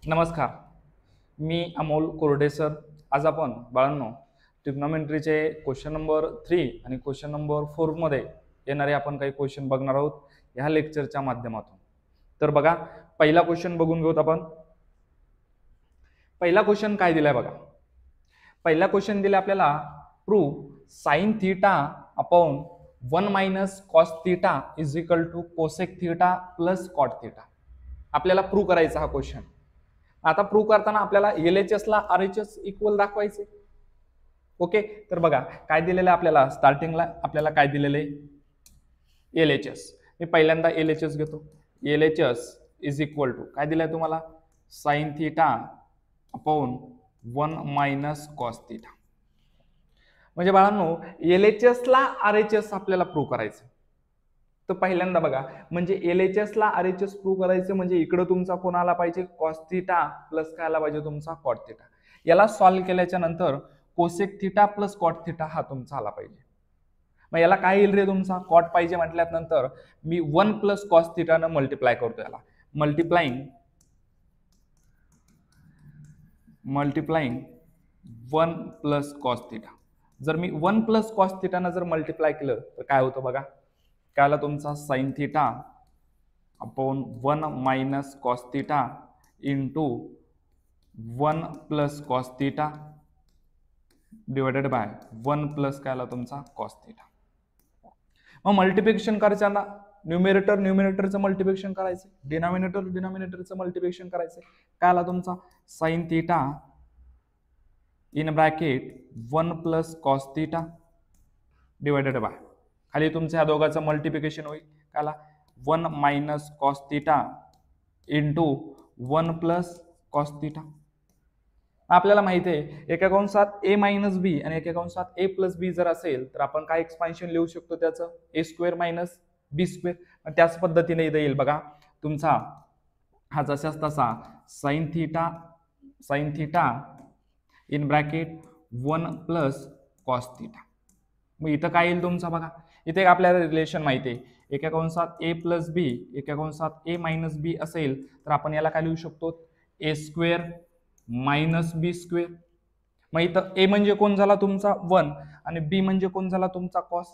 नमस्कार, मी अमोल कोरडे सर. आज आपण बाळांनो ट्रिग्नोमेट्रीचे क्वेश्चन नंबर 3 आणि क्वेश्चन नंबर 4 मध्ये येणारे आपण काही क्वेश्चन बघणार आहोत ह्या लेक्चरच्या माध्यमातून. तर बघा, पहिला क्वेश्चन बघून घेऊत आपण. पहिला क्वेश्चन काय दिलाय बघा. पहिला क्वेश्चन दिलाय आपल्याला, prove sine theta upon 1 minus cos theta is equal to cosec theta plus cot theta. आपल्याला प्रूव्ह करायचा हा क्वेश्चन. आता प्रूव्ह करताना आपल्याला LHS ला RHS इक्वल दाखवायचे. ओके, तर बघा काय दिलेलं आहे आपल्याला. स्टार्टिंगला आपल्याला काय दिलेलं आहे, LHS. मी पहिल्यांदा LHS घेतो. LHS इज इक्वल टू काय दिलंय तुम्हाला, sign theta upon 1 minus cos theta. म्हणजे बाळांनो LHS ला RHS आपल्याला प्रूव्ह करायचं. तर पहिल्यांदा बघा, म्हणजे LHS ला RHS प्रूव्ह करायचं म्हणजे इकडे तुमचा कोण आला पाहिजे, कॉस थीटा प्लस काय आला पाहिजे तुमचा कॉट थीटा. याला सॉल्व्ह केल्याच्या नंतर cosec theta plus cot theta हा तुमचा आला पाहिजे. मग याला काय येईल रे तुमचा, कॉट पाहिजे म्हटल्यानंतर मी 1 प्लस कॉस थीटा न मल्टिप्लाय करतो. याला मल्टिप्लाइंग 1 प्लस कॉस थीटा. जर मी 1 प्लस कॉस थीटा न जर मल्टिप्लाय केलं तर काय होतं बघा, काय आला तुमचा sign theta upon 1 minus cos theta into 1 plus cos theta divided by 1 plus काय आला तुमचा कॉस थीटा. मग मल्टिप्लिकेशन करायचं, न्यूमरेटरचं मल्टिप्लिकेशन करायचं, डिनॉमिनेटरचं मल्टिप्लिकेशन करायचं. काय आला तुमचा sign theta in bracket 1 plus cos theta divided by, खाली तुमच्या ह्या दोघांचं मल्टिप्लिकेशन होईल. काय आला 1 minus cos theta into 1 plus cos theta. आपल्याला माहिती आहे एका कंसात a मायनस बी आणि एका कंसात a प्लस बी जर असेल तर आपण काय एक्सपान्शन लिहू शकतो त्याचं, a square minus B square. त्याच पद्धतीने इथं येईल बघा तुमचा हा जसाच तसा sine theta in bracket 1 plus cos theta. मग इथं काय येईल तुमचा बघा, इथे आपल्याला रिलेशन माहिती आहे, एका कंसात a प्लस बी एका कंसात a मायनस बी असेल तर आपण याला काय लिहू शकतो, a square minus B square. मग इथं a म्हणजे कोण झाला तुमचा 1 आणि b म्हणजे कोण झाला तुमचा कॉस.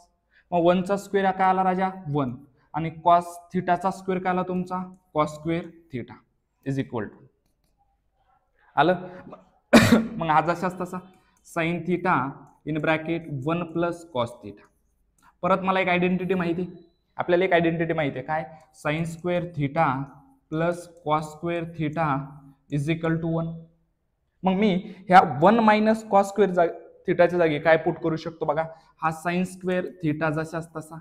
मग 1 चा स्क्वेअर काय आला राजा 1 आणि कॉस थीटाचा स्क्वेअर काय आला तुमचा cos square theta is equal to आलं. मग हा जसाच तसा sine theta in bracket 1 plus cos theta. परत मला एक आयडेंटिटी माहिती, आपल्याला एक आयडेंटिटी माहिती आहे काय, sine square theta plus cos square theta is equal to 1. मग मी ह्या 1 मायनस कॉस स्क्वेअर थीटाच्या जागी काय पुट करू शकतो बघा, हा साइन स्क्वेअर थीटा जसाच तसा,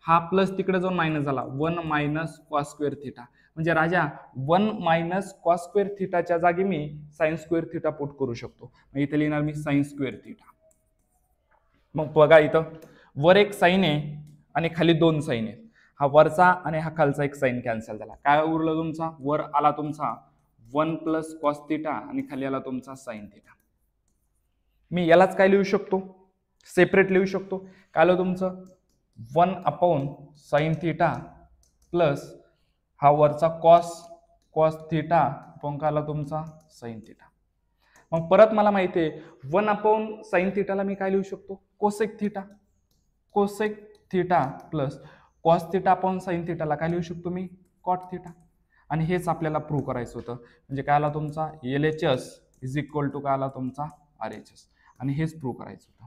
हा प्लस तिकडे जाऊन मायनस झाला 1 मायनस कॉस स्क्वेअर थीटा. म्हणजे राजा 1 मायनस कॉस स्क्वेअर थीटाच्या जागी मी साइन स्क्वेअर थीटा पुट करू शकतो. मग इथे लिहिणार मी साइन स्क्वेअर थीटा. मग बघा इथं वर एक साइन आहे आणि खाली 2 साइन आहेत. हा वरचा आणि हा खालचा एक साइन कॅन्सल झाला. काय उरलं तुमचा, वर आला तुमचा 1 प्लस कॉस थीटा आणि खाली आला तुमचा साइन थीटा. मी यालाच काय लिहू शकतो, सेपरेट लिहू शकतो. काय आलं तुमचं 1 अपॉन साइन थीटा प्लस हा वरचा कॉस थीटा अपॉन काय आला तुमचा साइन थीटा. मग परत मला माहिती आहे 1 अपॉन साइन थीटाला मी काय लिहू शकतो, cosec theta plus cos theta upon sine थीटाला काय लिहू शकतो मी कॉट थीटा. आणि हेच आपल्याला प्रूव्ह करायचं होतं. म्हणजे काय आला तुमचा LHS इज इक्वल टू काय आला तुमचा RHS, आणि हेच प्रूव्ह करायचं होतं.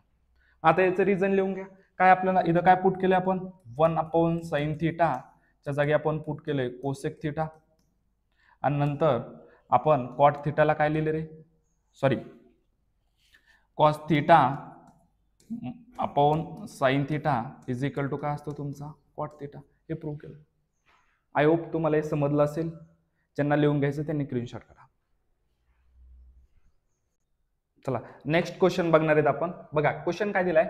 आता याचं रिझन लिहून घ्या. काय आपल्याला इथं काय पुट केलं आपण, 1 अपॉन साइन थीटाच्या जागी आपण पुट केलंय कोसेक थीटा, आणि नंतर आपण कॉट थीटाला काय लिहिले रे, sorry cos theta upon sine theta is equal to काय असतो तुमचा कॉट थीटा. हे प्रूव्ह केलं. आय होप तुम्हाला हे समजलं असेल. ज्यांना लिहून घ्यायचं त्यांनी स्क्रीनशॉट काढा. चला नेक्स्ट क्वेश्चन बघणार आहेत आपण. बघा क्वेश्चन काय दिलाय,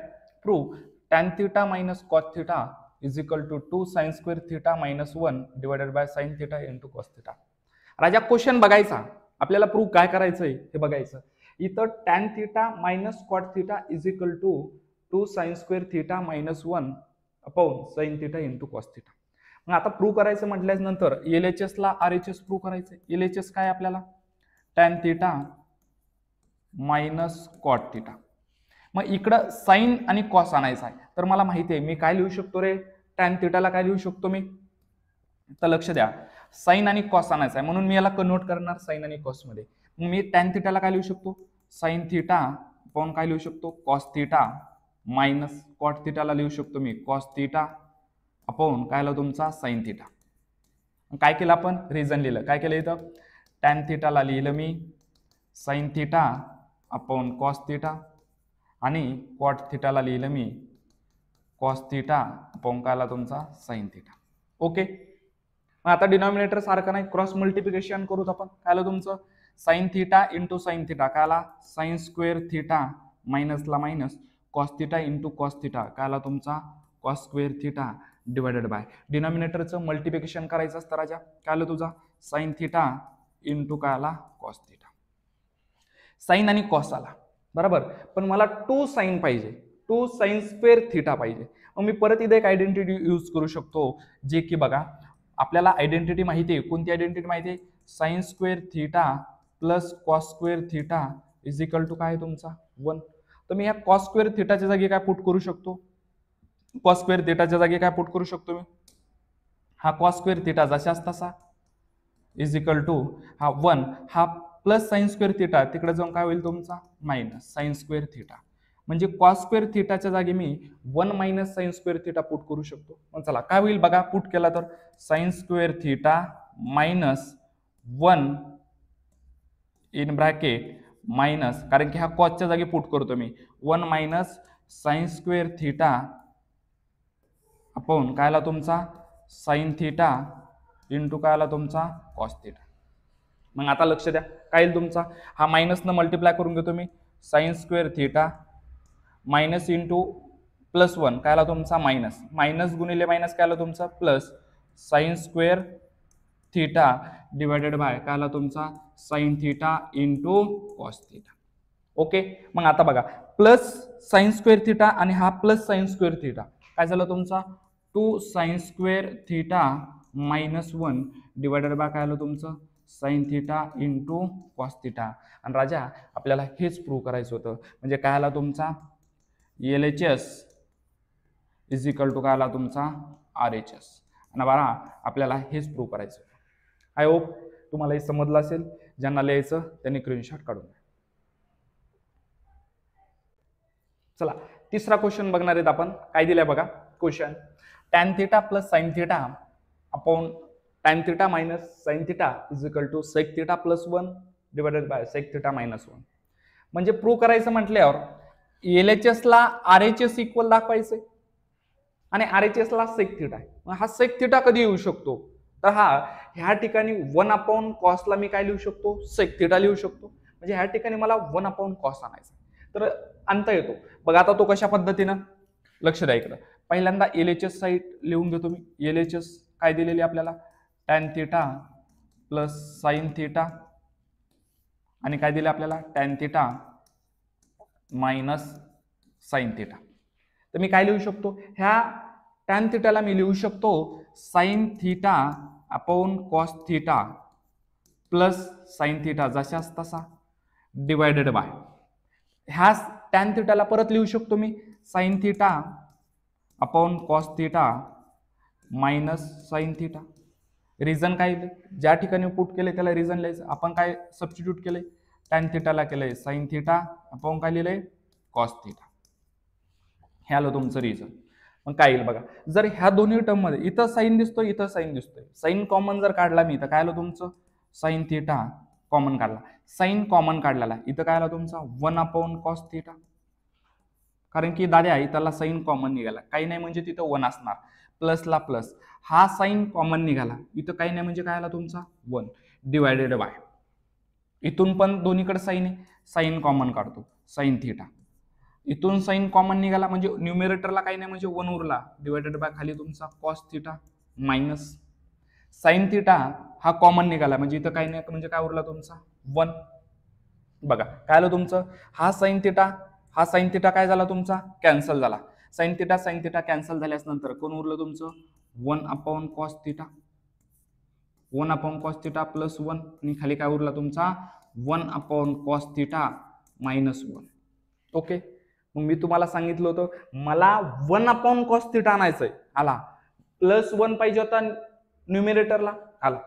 prove tan theta minus cos theta is equal to 2 sine square theta minus 1 divided by sine theta into cos theta. राजा क्वेश्चन बघायचा, आपल्याला प्रूव्ह काय करायचंय हे बघायचं. इथं tan theta minus cot theta is equal to 2 sine square theta minus 1 upon sine theta into cos theta. मग आता प्रूव्ह करायचं म्हटल्यानंतर LHS ला RHS प्रूव्ह करायचं. LHS काय आपल्याला tan theta minus cot theta. मग इकडं साइन आणि कॉस आणायचा आहे, तर मला माहिती आहे मी काय लिहू शकतो रे, टॅन थिटाला काय लिहू शकतो मी, तर लक्ष द्या, साइन आणि कॉस आणायचा आहे म्हणून मी याला कन्वर्ट करणार साइन आणि कॉस मध्ये. मग मी टॅन थिटाला काय लिहू शकतो, साइन थिटा अपॉन काय लिहू शकतो, कॉस थिटा मायनस कॉट थिटाला लिहू शकतो मी कॉस थिटा अपॉन काय आलं तुमचा साइन थिटा. काय केलं आपण, रिझन लिहिलं. काय केलं इथं, टॅन थिटाला लिहिलं मी sine theta upon cos theta आणि कॉट थिटाला लिहिलं मी कॉस थिटा अपॉन काय आला तुमचा साइन थिटा. ओके. मग आता डिनॉमिनेटर सारखं नाही, क्रॉस मल्टिप्लिकेशन करूत आपण. काय आलं तुमचं, sine theta into sine theta काय आला, साइन स्क्वेअर थिटा मायनसला minus cos theta into cos theta काय आला तुमचा cos square theta divided by डिनॉमिनेटरचं मल्टिप्लिकेशन करायचं असतं राजा. काय आलं तुझा साइन थिटा इंटू काय आला कॉस थिटा. साइन आणि कॉस आला बरोबर, पण मला टू साइन पाहिजे, टू साइन स्क्वेअर थिटा पाहिजे. मग मी परत इथे एक आयडेंटिटी यूज करू शकतो, जे की बघा आपल्याला आयडेंटिटी माहिती आहे. कोणती आयडेंटिटी माहिती आहे, sine square theta plus cos square theta is equal to काय तुमचा 1. तर मी ह्या कॉस स्क्वेअर थिटाच्या जागी काय पुट करू शकतो, कॉस स्क्वेअर थिटाच्या जागी काय पुट करू शकतो मी, हा कॉस स्क्वेअर थिटा जशाच तसा इज इक्वल टू हा 1, हा प्लस साइन स्क्वेअर थिटा तिकडे जाऊन काय होईल तुमचा मायनस साइन स्क्वेअर थिटा. म्हणजे कॉस स्क्वेअर थिटाच्या जागी मी 1 minus sign square theta put करू शकतो. मग चला काय होईल बघा, पुट केला तर sign square theta minus 1 in bracket minus, कारण की हा कॉसच्या जागी पुट करतो मी 1 minus sign square theta upon काय आला तुमचा साइन थिटा इंटू काय आला तुमचा कॉस थिटा. मग आता लक्ष द्या काय येईल तुमचा, हा मायनस न मल्टिप्लाय करून घेतो मी, sine square theta minus into plus 1 काय आला तुमचा मायनस, मायनस गुणिले मायनस काय आला तुमचा plus sign square theta divided by काय आला तुमचा sign theta into cos theta. Okay. मग आता बघा प्लस साइन स्क्वेअर थिटा आणि हा प्लस साइन स्क्वेअर थिटा काय झालं तुमचा 2 sine square theta minus 1 divided by काय आलं तुमचं sine theta into cos theta. आणि राजा आपल्याला हेच प्रूव्ह करायचं होतं, म्हणजे काय आला तुमचा LHS इज इक्वल टू काय आला तुमचा RHS. आणि बघा आपल्याला हेच प्रूव्ह करायचं होतं. आय होप तुम्हाला हे समजलं असेल. ज्यांना लिहायचं त्यांनी स्क्रीनशॉट काढून घ्या. चला तिसरा क्वेश्चन बघणार आहेत आपण. काय दिलंय बघा question, tan theta plus sine theta upon tan theta minus sine theta is equal to sec theta plus 1 divided by sec theta minus 1. म्हणजे प्रूव्ह करायचं म्हटल्यावर LHS ला RHS इक्वल दाखवायचे आणि RHS ला सेक थिटा आहे. मग हा सेक थिटा कधी येऊ शकतो, तर हा ह्या ठिकाणी 1 अपॉन कॉसला मी काय लिहू शकतो सेक थिटा लिहू शकतो. म्हणजे ह्या ठिकाणी मला 1 अपॉन कॉस आणायचा, तर आणता येतो. बघा आता तो कशा पद्धतीनं, लक्ष द्या इकडं. पहिल्यांदा LHS साईड लिहून घेतो मी. LHS काय दिलेली आपल्याला tan theta plus sine theta आणि काय दिले आपल्याला tan theta minus sine theta. तर मी काय लिहू शकतो, ह्या टॅन थिटाला मी लिहू शकतो sine theta upon cos theta plus sine theta जशाच तसा डिवायडेड बाय ह्या टॅन थिटाला परत लिहू शकतो मी sine theta upon cos theta minus sine theta. Reason काय ज्या ठिकाणी पुट केले त्याला रिझन लिहायचं. आपण काय सबस्टिट्यूट केले, टॅन थिटाला केलंय साइन थिटा अपॉन काय लिहिलंय कॉस थिटा. हे आलं तुमचं रिझन. मग काय येईल बघा, जर ह्या दोन्ही टर्म मध्ये इथं साइन दिसतोय इथं साइन दिसतोय, साइन कॉमन जर काढला मी तर काय आलं तुमचं साइन थिटा कॉमन काढला, साइन कॉमन काढलेला इथं काय आला तुमचा 1 अपॉन कॉस थिटा. कारण की दाद्या इथला साइन कॉमन निघाला, काही नाही म्हणजे तिथं 1 असणार, प्लसला प्लस हा साइन कॉमन निघाला इथं काही नाही म्हणजे काय आला तुमचा 1 डिवायडेड बाय इथून पण दोन्हीकडे साइन आहे, साइन कॉमन काढतो साइन थिटा, इथून साइन कॉमन निघाला म्हणजे न्यूमरेटरला काही नाही म्हणजे 1 उरला डिवायडेड बाय खाली तुमचा cos theta minus sine theta हा कॉमन निघाला म्हणजे इथं काही नाही म्हणजे काय उरला तुमचा 1. बघा काय आलं तुमचं, हा साइन थिटा काय झाला तुमचा कॅन्सल झाला, साइन थिटा कॅन्सल झाल्यानंतर कोण उरलं तुमचं 1 upon cos theta, 1 upon cos theta plus 1 आणि खाली काय उरला तुमचा 1 upon cos theta minus 1. Okay, मग मी तुम्हाला सांगितलं होतं मला 1 अपॉन कॉस थिटा आणायचंय, आला. प्लस 1 पाहिजे होता न्यूमिरेटरला, आला.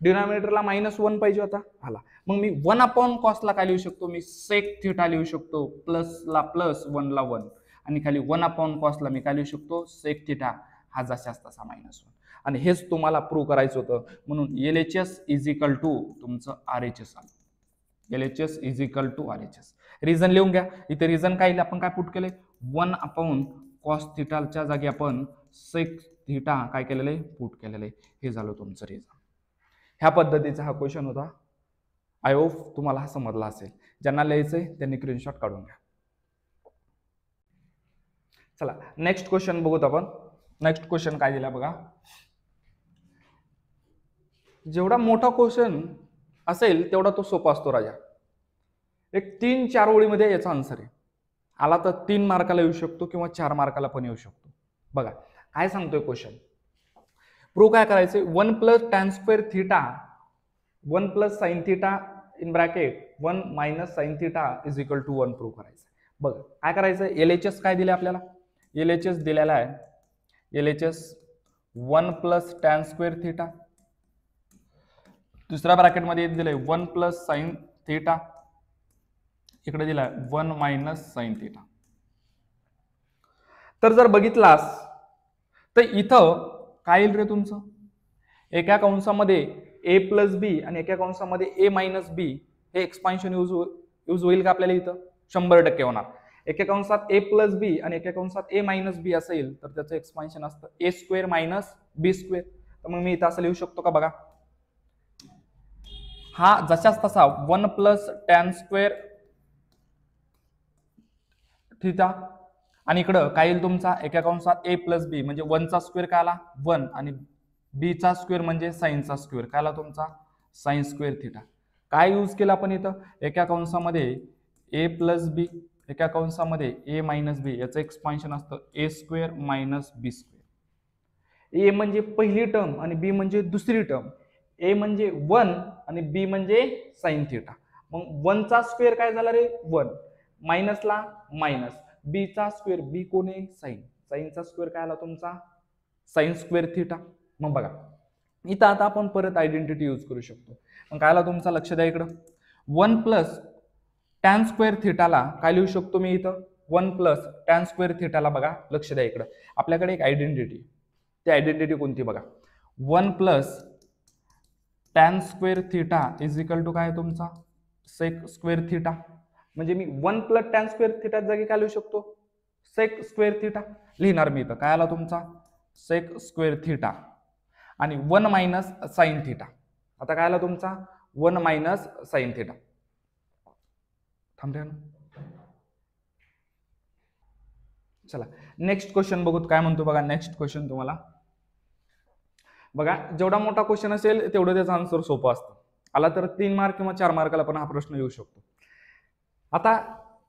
डिनॉमिनेटरला मायनस 1 पाहिजे होता, आला. मग मी 1 अपॉन कॉसला काय लिहू शकतो, मी सेक थिटा लिहू शकतो, प्लसला प्लस 1 ला 1, आणि खाली 1 अपॉन कॉसला मी काय लिहू शकतो, सेक थिटा हा जशाच तसा मायनस 1. आणि हेच तुम्हाला प्रूव्ह करायचं होतं, म्हणून LHS इज इक्वल टू तुमचं RHS आलं. LHS is equal to RHS. Reason लिहून घ्या. इथे रिझन काय आपण काय पुट केले, 1 अपॉन कॉस थिटाच्या जागी आपण सेक थिटा काय केलेलं पुट केलेलं आहे. हे झालं तुमचं रिझन. ह्या पद्धतीचा हा क्वेश्चन होता. आय होप तुम्हाला हा समजला असेल. ज्यांना लिहायचंय त्यांनी स्क्रीनशॉट काढून घ्या. चला नेक्स्ट क्वेश्चन बघूत आपण. नेक्स्ट क्वेश्चन काय दिला बघा. जेवढा मोठा क्वेश्चन असेल तेवढा तो सोपा असतो राजा. एक 3-4 ओळीमध्ये याचा आन्सर आहे. आला तर 3 मार्काला येऊ शकतो किंवा 4 मार्काला पण येऊ शकतो. बघा काय सांगतोय क्वेश्चन. प्रूव्ह काय करायचंय, 1 plus tan square theta 1 plus sine theta in bracket 1 minus sine theta is equal to 1 prove करायचं. बघा काय करायचं, LHS काय दिले आपल्याला, LHS दिलेला आहे. LHS 1 plus tan square theta, दुसऱ्या ब्रॅकेटमध्ये दिलंय 1 प्लस साइन थिटा, इकडे दिलाय 1 मायनस साइन थिटा. तर जर बघितलास तर इथं काय येईल रे तुमचं, एका कंसामध्ये a प्लस बी आणि एका कंसामध्ये a मायनस बी हे एक्सपान्शन यूज होईल का आपल्याला, इथं 100% होणार. एका कंसात a प्लस बी आणि एका कंसात a मायनस बी असेल तर त्याचं एक्सपान्शन असतं a square minus B square. तर मग मी इथं असं लिहू शकतो का बघा, हा जशाच तसा 1 प्लस टॅन स्क्वेअर थिटा, आणि इकडं काय येईल तुमचा, एका कंसात a प्लस बी म्हणजे 1 चा स्क्वेअर काय आला 1 आणि b चा स्क्वेअर म्हणजे साइन चा स्क्वेअर काय आला तुमचा साइन स्क्वेअर थिटा. काय यूज केलं आपण इथं, एका कंसामध्ये a प्लस बी एका कंसामध्ये a मायनस बी याचं एक्सपान्शन असतं a square minus B square. a म्हणजे पहिली टर्म आणि b म्हणजे दुसरी टर्म. a म्हणजे 1 आणि b म्हणजे साइन थिटा. मग 1 चा स्क्वेअर काय झाला रे 1, मायनसला मायनस, बी चा स्क्वेअर बी कोणी साइन, साइनचा स्क्वेअर काय आला तुमचा साइन स्क्वेअर थिटा. मग बघा इथं आता आपण परत आयडेंटिटी यूज करू शकतो. मग काय आला तुमचा, लक्ष द्या इकडं, 1 प्लस टॅन स्क्वेअर थिटाला काय लिहू शकतो मी इथं, 1 प्लस टॅन स्क्वेअर थिटाला बघा लक्ष द्या इकडं आपल्याकडे एक आयडेंटिटी, ती आयडेंटिटी कोणती बघा, 1 plus tan square theta is equal to काय तुमचा सेक स्क्वेअर थिटा. म्हणजे मी 1 प्लस टॅन स्क्वेअर थिटा जागी काय लिहू शकतो सेक स्क्वेअर थिटा लिहिणार मी इथं, काय आला तुमचा सेक स्क्वेअर थिटा आणि 1 मायनस साइन थिटा. आता काय आला तुमचा 1 मायनस साइन थिटा. थांबते ना, चला नेक्स्ट क्वेश्चन बघूत काय म्हणतो बघा. नेक्स्ट क्वेश्चन तुम्हाला बघा, जेवढा मोठा क्वेश्चन असेल तेवढं त्याचं आन्सर सोपं असतं. आला तर 3 मार्क किंवा 4 मार्काला पण हा प्रश्न येऊ शकतो. आता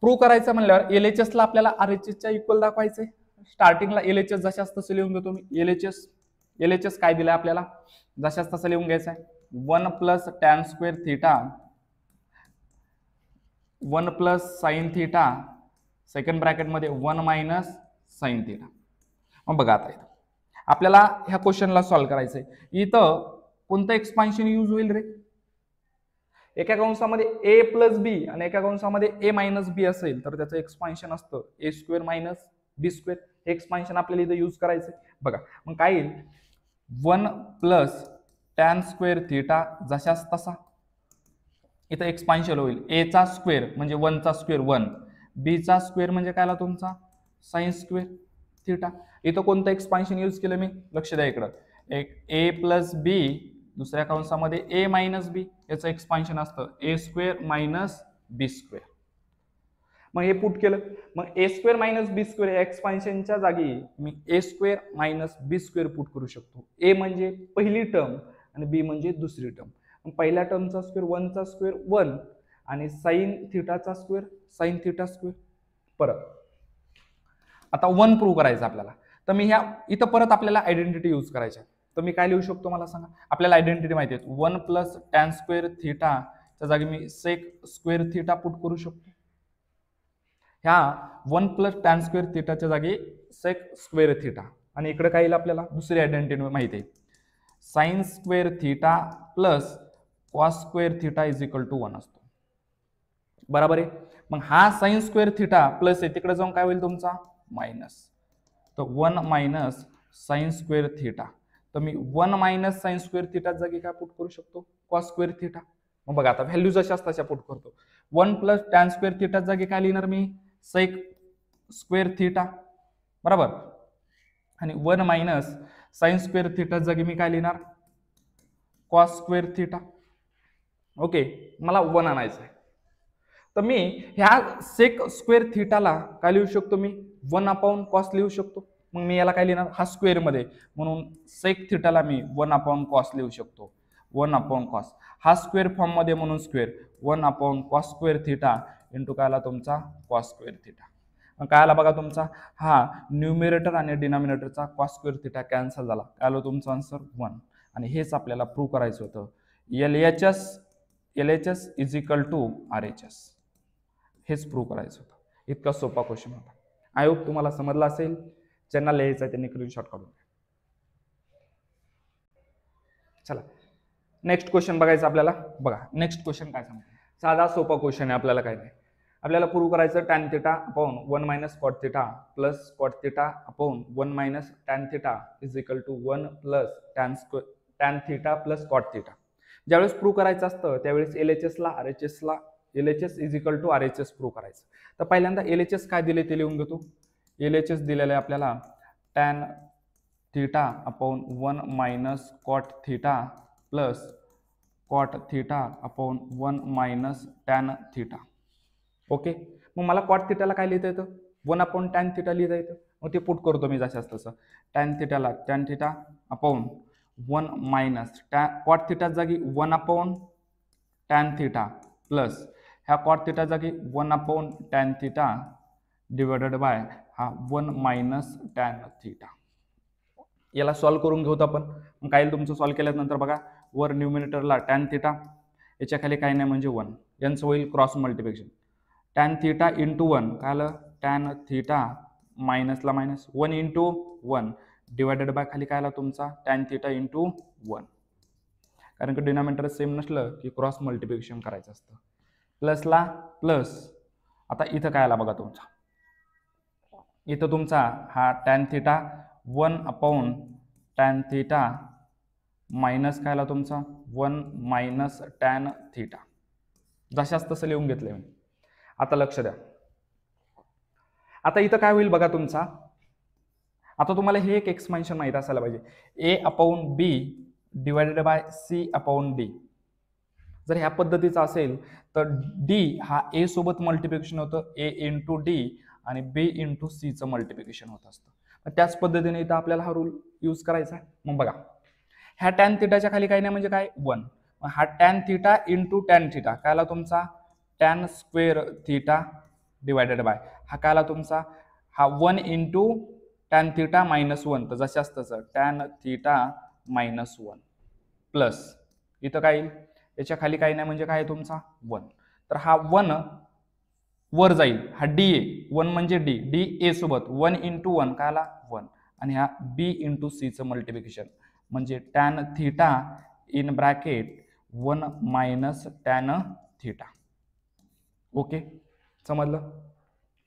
प्रूव्ह करायचं म्हणल्यावर LHS ला आपल्याला RHS च्या इक्वल दाखवायचंय. स्टार्टिंगला LHS जशाच तसं लिहून घेतो मी. LHS काय दिलंय आपल्याला, जशाच तसं लिहून घ्यायचं आहे. 1 plus tan square theta 1 plus sine theta second ब्रॅकेटमध्ये 1 मायनस साइन थिटा. मग बघा आता इथं आपल्याला ह्या क्वेश्चनला सॉल्व्ह करायचंय. इथं कोणतं एक्सपान्शन यूज होईल रे, एका कंसामध्ये a प्लस बी आणि एका कंसामध्ये a मायनस बी असेल तर त्याचं एक्सपान्शन असतं a square minus B square. हे एक्सपान्शन आपल्याला इथं यूज करायचंय. बघा मग काय येईल, 1 प्लस टॅन स्क्वेअर थिटा जशाच तसा, इथं एक्सपान्शन होईल a चा स्क्वेअर म्हणजे 1 चा स्क्वेअर 1, b चा स्क्वेअर म्हणजे काय आला तुमचा साइन स्क्वेअर थिटा. इथं कोणतं एक्सपान्शन यूज केलं मी, लक्ष द्या इकडं, एक a प्लस बी दुसऱ्या कंसामध्ये a मायनस बी याचं एक्सपान्शन असतं a square minus B square. मग हे पुट केलं, मग a square minus B square या एक्सपान्शनच्या जागी मी a square minus B square put करू शकतो. a म्हणजे पहिली टर्म आणि b म्हणजे दुसरी टर्म. मग पहिल्या टर्मचा स्क्वेअर 1 चा स्क्वेअर 1 आणि साइन थिटाचा स्क्वेअर साइन थिटा स्क्वेअर. परत आता 1 प्रूव्ह करायचं आपल्याला, तर मी ह्या इथं परत आपल्याला आयडेंटिटी यूज करायची. तर मी काय लिहू शकतो मला सांगा, आपल्याला आयडेंटिटी माहिती आहे 1 प्लस टॅन स्क्वेअर थिटा त्या जागी मी सेक स्क्वेअर थिटा पुट करू शकतो. ह्या 1 प्लस टॅन स्क्वेअर थिटाच्या जागी सेक स्क्वेअर थिटा. आणि इकडे काय येईल आपल्याला दुसरी आयडेंटिटी माहिती आहे, sine square theta plus cos square theta is equal to 1 असतो. बरोबर आहे. मग हा साइन स्क्वेअर थिटा प्लस आहे, तिकडे जाऊन काय होईल तुमचा मायनस. तर 1 मायनस साइन स्क्वेअर थिटा. तर मी 1 मायनस साइन स्क्वेअर थिटा जागी काय पुट करू शकतो, कॉस स्क्वेअर थिटा. मग बघा आता व्हॅल्यू जशा तशा पुट करतो. 1 प्लस टॅन स्क्वेअर थिटा जागी काय लिहिणार मी, सेक स्क्वेअर थिटा. बरोबर. आणि 1 मायनस साइन स्क्वेअर थिटा जागी मी काय लिहिणार, कॉस स्क्वेअर थिटा. ओके, मला 1 आणायचं आहे. तर मी ह्या सेक स्क्वेअर थिटाला काय लिहू शकतो, मी 1 अपॉन कॉस लिहू शकतो. मग मी याला काय लिहिणार, हा स्क्वेअर मध्ये, म्हणून सेक थिटाला मी 1 अपॉन कॉस लिहू शकतो. 1 अपॉन कॉस हा स्क्वेअर फॉर्म मध्ये, म्हणून square 1 upon cos square theta into काय आला तुमचा कॉस स्क्वेअर थिटा. मग काय आला बघा तुमचा, हा न्यूमिरेटर आणि डिनॉमिनेटरचा कॉस स्क्वेअर थिटा कॅन्सल झाला. काय आलं तुमचं आन्सर 1. आणि हेच आपल्याला प्रूव्ह करायचं होतं, LHS is equal to RHS. हेच प्रूव्ह करायचं होतं. इतका सोपा क्वेश्चन होता. आय होप तुम्हाला समजला असेल. ज्यांना लिहायचं आहे त्यांनी स्क्रीनशॉट काढून घ्या. चला नेक्स्ट क्वेश्चन बघायचं आपल्याला. बघा नेक्स्ट क्वेश्चन काय सांगतो, साधा सोपा क्वेश्चन आहे. आपल्याला काय नाही, आपल्याला प्रूव्ह करायचं tan theta upon 1 minus cot theta plus cot theta upon 1 minus tan theta is equal to 1 plus tan theta plus cot theta. ज्यावेळेस प्रूव्ह करायचं असतं त्यावेळेस LHS is equal to RHS prove करायचं. तर पहिल्यांदा LHS काय दिले ते लिहून घेतो. LHS दिलेलं आहे आपल्याला tan theta upon 1 minus cot theta plus cot theta upon 1 minus tan theta. Okay, मग मला कॉट थिटाला काय लिहिता येतं, 1 अपॉन टॅन थिटा लिहिता येतं. मग ते पुट करतो मी जशाच तसं. टॅन थिटाला tan theta upon 1 minus cot theta जागी 1 अपॉन टॅन थिटा प्लस ह्या कॉट थिटा जागी 1 upon tan theta divided by हा 1 मायनस टॅन थिटा. याला सॉल्व्ह करून घेऊ आपण. मग काय तुमचं सॉल्व्ह केल्यानंतर बघा, वर न्यूमिनेटरला टॅन थिटा, याच्या खाली काही नाही म्हणजे 1, यांचं होईल cross multiplication. Tan theta into 1 काय आलं, टॅन थिटा मायनसला मायनस 1 इंटू 1 डिवायडेड बाय खाली काय आला तुमचा टॅन थिटा इंटू 1. कारण की डिनॉमिनेटर सेम नसलं की क्रॉस मल्टिप्लिकेशन करायचं असतं. प्लसला प्लस. आता इथं काय आला बघा तुमचा, इथं तुमचा हा tan theta 1 upon tan theta minus काय आला तुमचा 1 मायनस टॅन थिटा. जशाच तसं लिहून घेतलंय मी. आता लक्ष द्या, आता इथं काय होईल बघा तुमचा, आता तुम्हाला हे एक एक्सपेन्शन माहित असायला पाहिजे, A upon B divided by C upon D. जर ह्या पद्धतीचा असेल तर D हा A सोबत मल्टिप्लिकेशन होतं, A इंटू D आणि B इंटू C चं मल्टिप्लिकेशन होत असतं. त्याच पद्धतीने इथं आपल्याला हा रूल यूज करायचा आहे. मग बघा, ह्या टॅन थिटाच्या खाली काही नाही म्हणजे काय 1. मग हा tan theta into tan theta काय आला तुमचा tan square theta divided by हा काय आला तुमचा हा 1 इंटू टॅन थिटा मायनस 1. तर जशाच तसं टॅन थिटा मायनस 1 प्लस इथं काय येईल, याच्या खाली काही नाही म्हणजे काय तुमचा 1. तर हा 1 वर जाईल, हा D आहे, 1 म्हणजे D A सोबत 1 इंटू 1 काय आला 1 आणि हा B इंटू C चं मल्टिप्लिकेशन म्हणजे tan theta in bracket 1 minus tan theta. Okay, समजलं.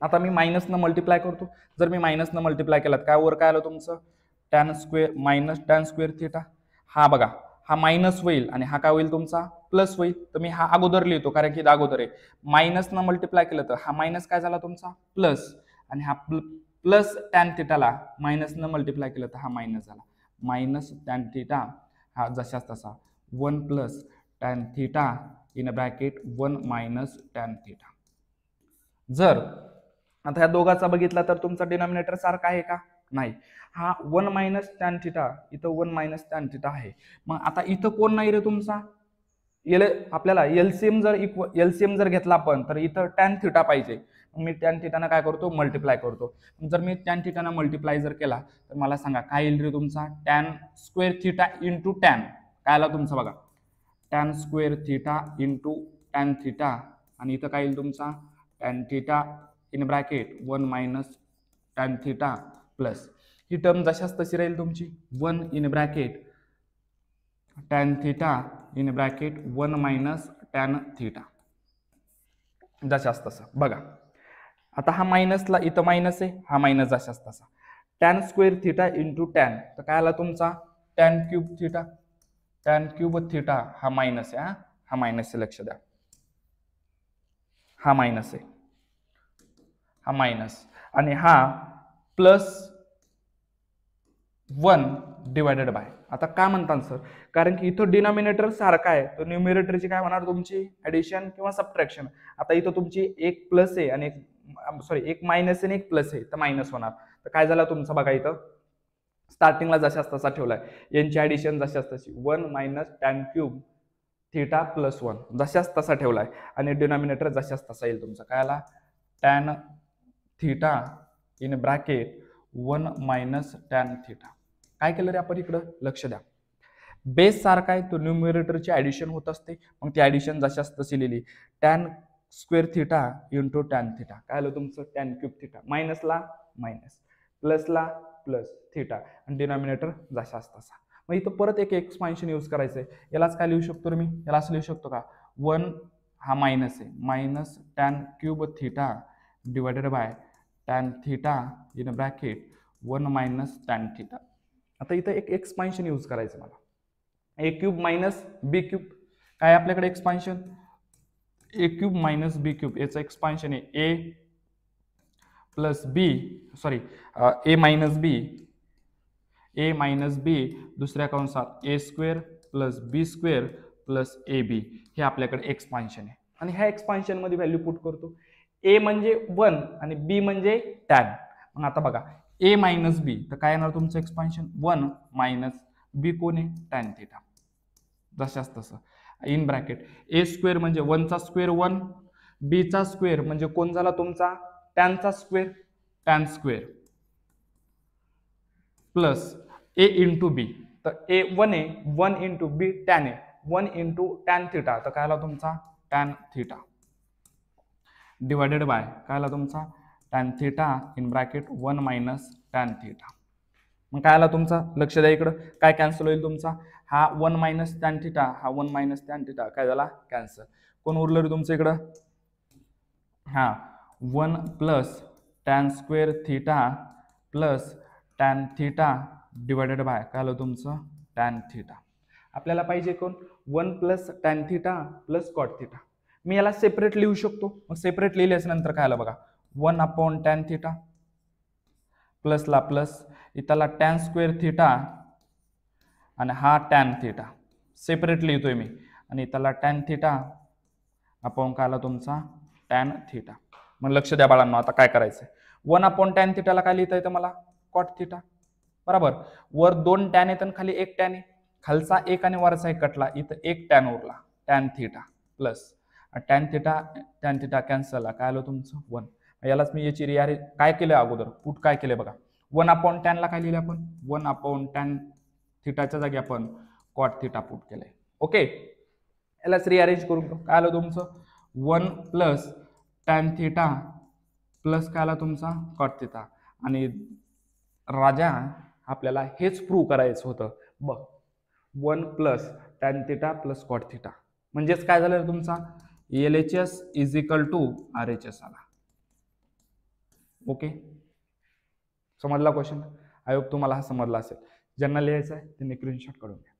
आता मी मायनसनं मल्टिप्लाय करतो. जर मी मायनसनं मल्टिप्लाय केलात काय वर काय आलं तुमचं tan square minus tan square theta. हा बघा हा मायनस होईल आणि हा काय होईल तुमचा प्लस होईल. तर मी हा अगोदर लिहितो कारण की अगोदर आहे. मायनसनं मल्टिप्लाय केलं तर हा मायनस काय झाला तुमचा प्लस आणि हा प्लस टॅन थिटाला मायनसनं मल्टिप्लाय केलं तर हा मायनस झाला. मायनस टॅन थिटा हा जशाच तसा 1 plus tan theta in bracket 1 minus tan theta. जर आता ह्या दोघांचा बघितला तर तुमचा डिनॉमिनेटर सारखा आहे का, नाही. हा 1 मायनस टॅन थिटा इथं 1 मायनस टॅन थिटा आहे. मग आता इथं कोण नाही रे तुमचा, आपल्याला एलसीएम जर घेतला आपण तर इथं टॅन थिटा पाहिजे. मी टॅन थिटाना काय करतो मल्टिप्लाय करतो. जर मी टॅन थिटाना मल्टिप्लाय जर केला तर मला सांगा काय येईल रे तुमचा tan square theta into tan काय आला तुमचा बघा tan square theta into tan theta आणि इथं काय येईल तुमचा tan theta in bracket 1 minus tan theta plus ही टर्म जशाच तशी राहील तुमची 1 in bracket tan theta in bracket 1 minus tan theta जशाच तसं बघा. आता हा मायनसला इथं मायनस आहे, हा मायनस जशाच तसा tan square theta into tan तर काय आला तुमचा tan cube theta. Tan cube theta हा मायनस आहे, हा मायनस आहे लक्ष द्या, हा मायनस आहे, हा मायनस आणि हा प्लस 1 डिवायडेड बाय. आता काय म्हणतात सर, कारण की इथं डिनॉमिनेटर सारखा आहे तर न्यूमरेटरची काय होणार तुमची ऍडिशन किंवा सबट्रॅक्शन. आता इथं तुमची एक प्लस आहे आणि एक मायनस आहे आणि एक प्लस आहे तर मायनस होणार. तर काय झालं तुमचं बघा इथं स्टार्टिंगला जशाच तसा ठेवलाय, यांची ऍडिशन जशाच तशी 1 minus tan cube theta plus 1 जशाच तसा ठेवलाय आणि डिनॉमिनेटर जशाच तसा येईल तुमचा काय आला tan theta in bracket 1 minus tan theta. काय केलं रे आपण इकडं लक्ष द्या, बेस सारखा आहे तो न्यूमरेटरची ऍडिशन होत असते, मग ती ऍडिशन जशाच तशी लिहिली tan square theta into tan theta. काय आलं तुमचं टॅन क्यूब थिटा, मायनसला मायनस प्लसला प्लस थिटा आणि डिनॉमिनेटर जशाच तसा. मग इथं परत एक एक्सपान्शन यूज करायचंय, यालाच काय लिहू शकतो मी, याला असं लिहू शकतो का 1 हा मायनस आहे minus tan cube theta divided by tan theta in bracket 1 minus tan theta. आता इथं एक एक्सपान्शन यूज करायचं मला, A cube minus B cube. काय आपल्याकडे expansion A cube minus B cube, याचं एक्सपान्शन आहे A plus B A minus B दुसऱ्या कंसात A square plus B square plus A B हे आपल्याकडे एक्सपान्शन आहे. आणि ह्या एक्सपान्शन मध्ये व्हॅल्यू पुट करतो, ए म्हणजे 1 आणि बी म्हणजे टॅन. मग आता बघा ए मायनस बी तर काय येणार तुमचं एक्सपान्शन 1 मायनस बी कोण आहे टॅन थिटा जशाच तसं इन ब्रॅकेट ए स्क्वेअर म्हणजे 1 चा स्क्वेअर 1, बी चा स्क्वेअर म्हणजे कोण झाला तुमचा टॅनचा स्क्वेअर टॅन स्क्वेअर प्लस ए इंटू बी तर ए 1 आहे 1 इंटू बी टॅन आहे 1 इंटू टॅन थिटा तर काय आला तुमचा टॅन थिटा डिवायडेड बाय काय आला तुमचा tan theta in bracket 1 minus tan theta. मग काय आला तुमचा लक्ष द्या इकडं काय कॅन्सल होईल तुमचा हा 1 मायनस टॅन थिटा हा 1 मायनस टॅन थिटा काय झाला कॅन्सल. कोण उरलं रे तुमचं इकडं हा 1 plus tan square theta plus tan theta divided by काय आलं तुमचं टॅन थिटा. आपल्याला पाहिजे कोण 1 plus tan theta plus cot theta. मी याला सेपरेट लिहू शकतो, मग सेपरेट लिहिल्यास नंतर काय आलं बघा 1 अपॉन टॅन थिटा प्लसला प्लस इथला टॅन स्क्वेअर थिटा आणि हा टॅन थिटा सेपरेट लिहितोय मी आणि इथला टॅन थिटा अपॉन काय आला तुमचा टॅन थिटा. मग लक्ष द्या बाळांनो आता काय करायचंय 1 अपॉन टॅन थिटाला काय लिहिता येतं मला कॉट थिटा बरोबर. वर 2 टॅन आहेत आणि खाली 1 टॅन आहे, खालचा 1 आणि वरचा 1 कटला इथं 1 टॅन उरला tan theta plus tan theta cancel काय आलं तुमचं 1. यालाच मी याची रिअरेंज काय केलं अगोदर पुट काय केलं बघा 1 अपॉन टॅनला काय लिहिले आपण 1 अपॉन टॅन थिटाच्या जागी आपण कॉट थिटा पुट केलंय. ओके यालाच रिअरेंज करून काय आलं तुमचं 1 प्लस टॅन थिटा प्लस काय आला तुमचा कॉट थिटा. आणि राजा आपल्याला हेच प्रूव्ह करायचं होतं बघ 1 plus tan theta plus cot theta म्हणजेच काय झालं तुमचा LHS is equal to RHS आला. ओके समजला क्वेश्चन, आय होप तुम्हाला हा समजला असेल. ज्यांना लिहायचं आहे त्यांनी स्क्रीनशॉट काढून घ्या.